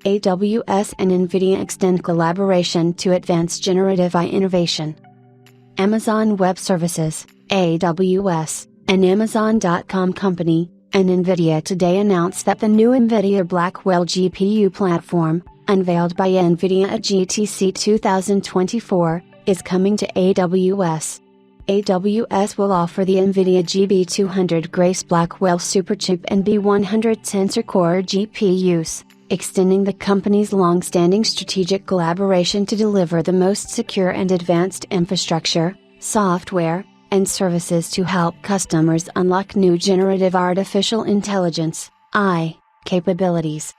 AWS and NVIDIA extend collaboration to advance generative AI innovation. Amazon Web Services, AWS, an Amazon.com company, and NVIDIA today announced that the new NVIDIA Blackwell GPU platform, unveiled by NVIDIA at GTC 2024, is coming to AWS. AWS will offer the NVIDIA GB200 Grace Blackwell Superchip and B100 Tensor Core GPUs, extending the company's long-standing strategic collaboration to deliver the most secure and advanced infrastructure, software, and services to help customers unlock new generative artificial intelligence (AI) capabilities.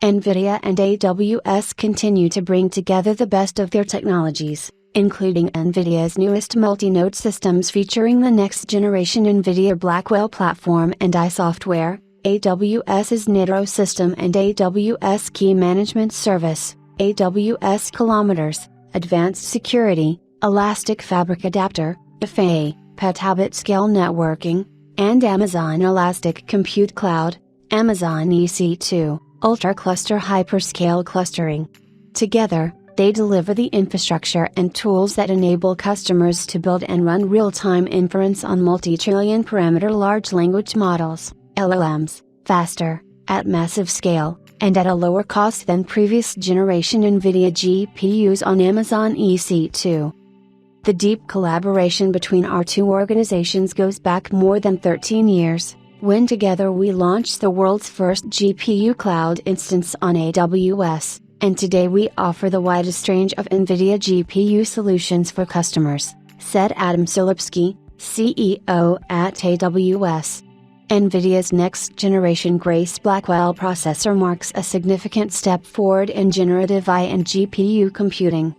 NVIDIA and AWS continue to bring together the best of their technologies, including NVIDIA's newest multi-node systems featuring the next-generation NVIDIA Blackwell platform and AI software, AWS's Nitro system and AWS Key Management Service, AWS Kilometers, Advanced Security, Elastic Fabric Adapter, FA, Petabit Scale Networking, and Amazon Elastic Compute Cloud, Amazon EC2, Ultra Cluster Hyperscale Clustering. Together, they deliver the infrastructure and tools that enable customers to build and run real-time inference on multi-trillion parameter large language models, LLMs, faster, at massive scale, and at a lower cost than previous generation NVIDIA GPUs on Amazon EC2. The deep collaboration between our two organizations goes back more than 13 years, when together we launched the world's first GPU cloud instance on AWS, and today we offer the widest range of NVIDIA GPU solutions for customers, said Adam Silipsky, CEO at AWS. NVIDIA's next-generation Grace Blackwell processor marks a significant step forward in generative AI and GPU computing.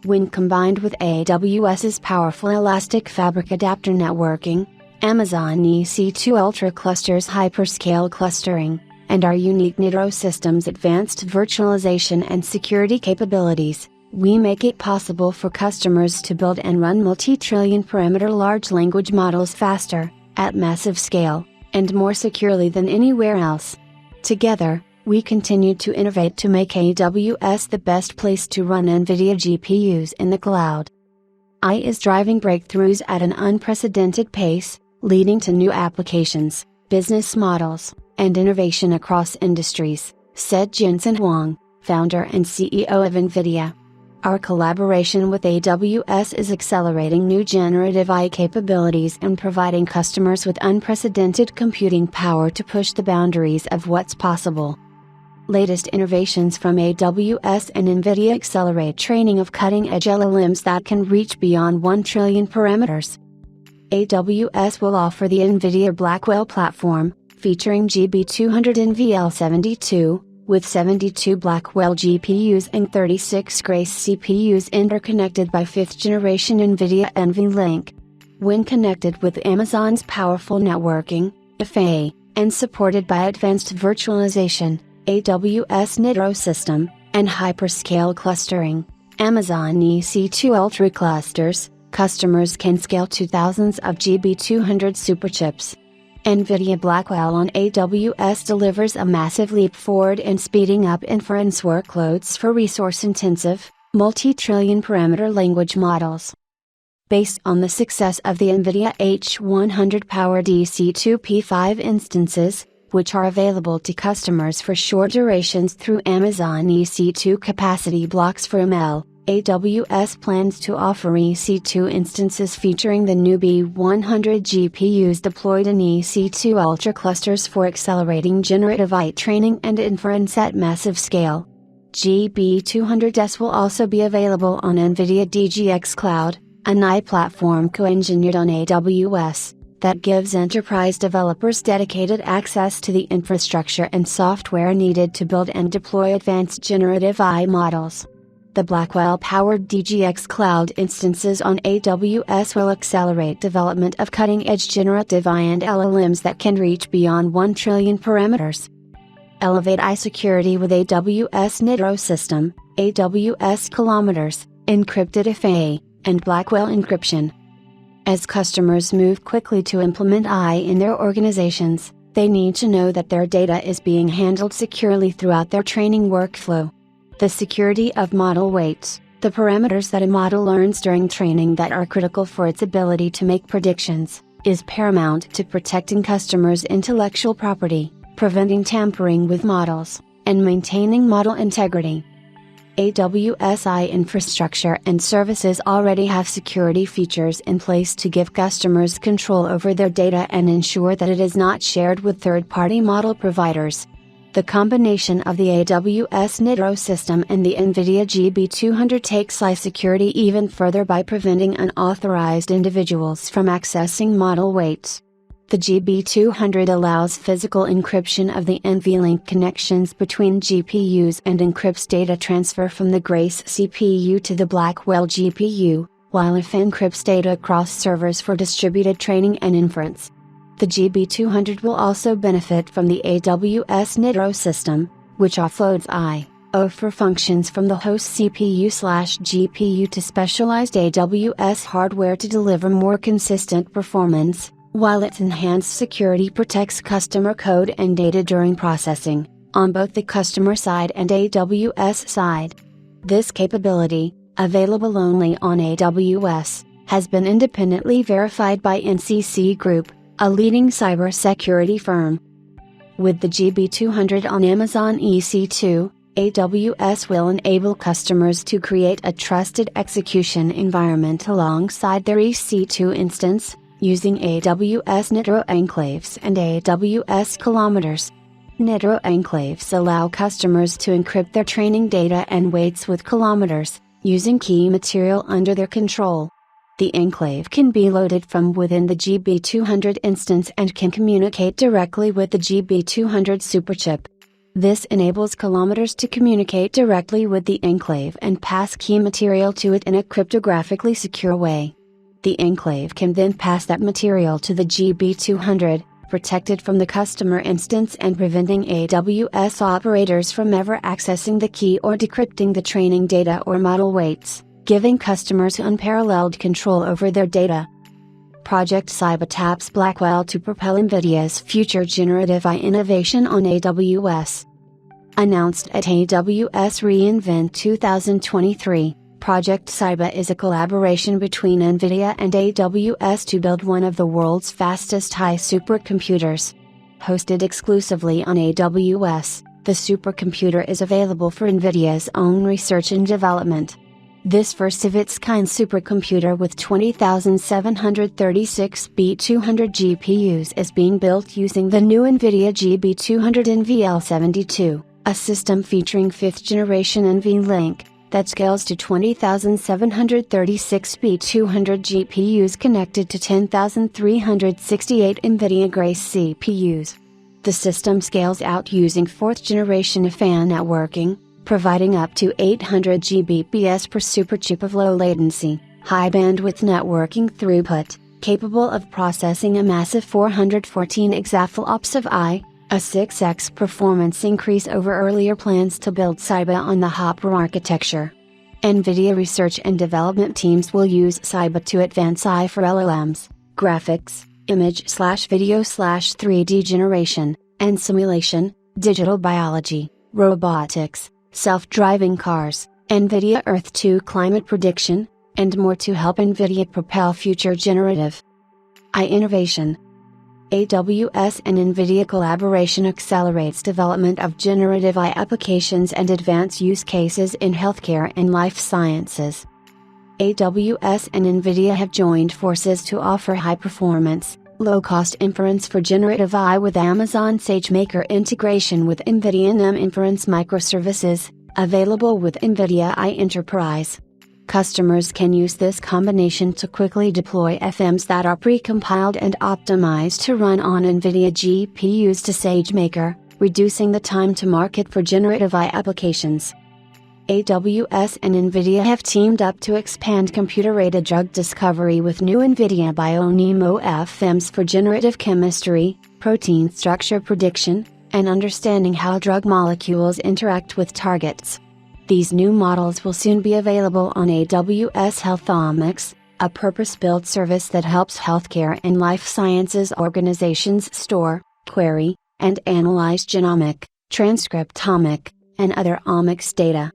When combined with AWS's powerful Elastic Fabric Adapter networking, Amazon EC2 Ultra Clusters hyperscale clustering, and our unique Nitro system's advanced virtualization and security capabilities, we make it possible for customers to build and run multi-trillion parameter large language models faster, at massive scale, and more securely than anywhere else. Together, we continue to innovate to make AWS the best place to run NVIDIA GPUs in the cloud. AI is driving breakthroughs at an unprecedented pace, leading to new applications, business models, and innovation across industries, said Jensen Huang, founder and CEO of NVIDIA. Our collaboration with AWS is accelerating new generative AI capabilities and providing customers with unprecedented computing power to push the boundaries of what's possible. Latest innovations from AWS and NVIDIA accelerate training of cutting-edge LLMs that can reach beyond 1 trillion parameters. AWS will offer the NVIDIA Blackwell platform, featuring GB200 NVL72, with 72 Blackwell GPUs and 36 Grace CPUs interconnected by 5th-generation NVIDIA NVLink. When connected with Amazon's powerful networking, FA, and supported by advanced virtualization, AWS Nitro system, and hyperscale clustering, Amazon EC2 Ultra Clusters, customers can scale to thousands of GB200 superchips. NVIDIA Blackwell on AWS delivers a massive leap forward in speeding up inference workloads for resource-intensive, multi-trillion parameter language models. Based on the success of the NVIDIA H100-powered EC2 P5 instances, which are available to customers for short durations through Amazon EC2 capacity blocks for ML, AWS plans to offer EC2 instances featuring the new B100 GPUs deployed in EC2 Ultra clusters for accelerating generative AI training and inference at massive scale. GB200s will also be available on NVIDIA DGX Cloud, an AI platform co-engineered on AWS, that gives enterprise developers dedicated access to the infrastructure and software needed to build and deploy advanced generative AI models. The Blackwell-powered DGX Cloud instances on AWS will accelerate development of cutting-edge generative AI and LLMs that can reach beyond 1 trillion parameters. Elevate AI security with AWS Nitro system, AWS Kilometers, encrypted FA, and Blackwell encryption. As customers move quickly to implement AI in their organizations, They need to know that their data is being handled securely throughout their training workflow. The security of model weights, the parameters that a model learns during training that are critical for its ability to make predictions, is paramount to protecting customers' intellectual property, preventing tampering with models, and maintaining model integrity. AWS infrastructure and services already have security features in place to give customers control over their data and ensure that it is not shared with third-party model providers. The combination of the AWS NITRO system and the NVIDIA GB200 takes security even further by preventing unauthorized individuals from accessing model weights. The GB200 allows physical encryption of the NVLink connections between GPUs and encrypts data transfer from the Grace CPU to the Blackwell GPU, while it encrypts data across servers for distributed training and inference. The GB200 will also benefit from the AWS NITRO system, which offloads I/O for functions from the host CPU/GPU to specialized AWS hardware to deliver more consistent performance, while its enhanced security protects customer code and data during processing, on both the customer side and AWS side. This capability, available only on AWS, has been independently verified by NCC Group, a leading cybersecurity firm. With the GB200 on Amazon EC2, AWS will enable customers to create a trusted execution environment alongside their EC2 instance, using AWS NITRO enclaves and AWS kilometers. NITRO enclaves allow customers to encrypt their training data and weights with kilometers, using key material under their control. The enclave can be loaded from within the GB200 instance and can communicate directly with the GB200 superchip. This enables kilometers to communicate directly with the enclave and pass key material to it in a cryptographically secure way. The enclave can then pass that material to the GB200, protected from the customer instance and preventing AWS operators from ever accessing the key or decrypting the training data or model weights, giving customers unparalleled control over their data. Project Cyber taps Blackwell to propel NVIDIA's future generative AI innovation on AWS. Announced at AWS reInvent 2023, Project Cyber is a collaboration between NVIDIA and AWS to build one of the world's fastest high supercomputers. Hosted exclusively on AWS, the supercomputer is available for NVIDIA's own research and development. This first-of-its-kind supercomputer with 20,736 B200 GPUs is being built using the new NVIDIA GB200 NVL72, a system featuring 5th-generation NVLink, that scales to 20,736 B200 GPUs connected to 10,368 NVIDIA Grace CPUs. The system scales out using 4th-generation FAN networking, providing up to 800 Gbps per superchip of low latency, high bandwidth networking throughput, capable of processing a massive 414 exaflops of I, a 6x performance increase over earlier plans to build Cyber on the Hopper architecture. NVIDIA research and development teams will use Cyber to advance AI for LLMs, graphics, image/video/3D generation, and simulation, digital biology, robotics, self-driving cars, NVIDIA Earth 2 climate prediction, and more to help NVIDIA propel future generative AI innovation. AWS and NVIDIA collaboration accelerates development of generative AI applications and advanced use cases in healthcare and life sciences. AWS and NVIDIA have joined forces to offer high-performance, low-cost inference for generative AI with Amazon SageMaker integration with NVIDIA NM Inference microservices, available with NVIDIA AI Enterprise. Customers can use this combination to quickly deploy FMs that are pre-compiled and optimized to run on NVIDIA GPUs to SageMaker, reducing the time to market for generative AI applications. AWS and NVIDIA have teamed up to expand computer-aided drug discovery with new NVIDIA BioNeMo FMs for generative chemistry, protein structure prediction, and understanding how drug molecules interact with targets. These new models will soon be available on AWS Healthomics, a purpose-built service that helps healthcare and life sciences organizations store, query, and analyze genomic, transcriptomic, and other omics data.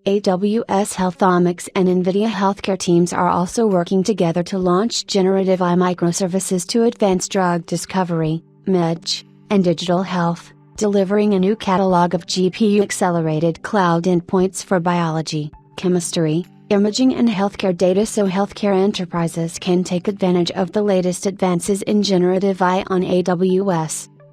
AWS Healthomics and NVIDIA healthcare teams are also working together to launch Generative AI microservices to advance drug discovery, MedG, and digital health, delivering a new catalog of GPU-accelerated cloud endpoints for biology, chemistry, imaging and healthcare data so healthcare enterprises can take advantage of the latest advances in generative AI on AWS.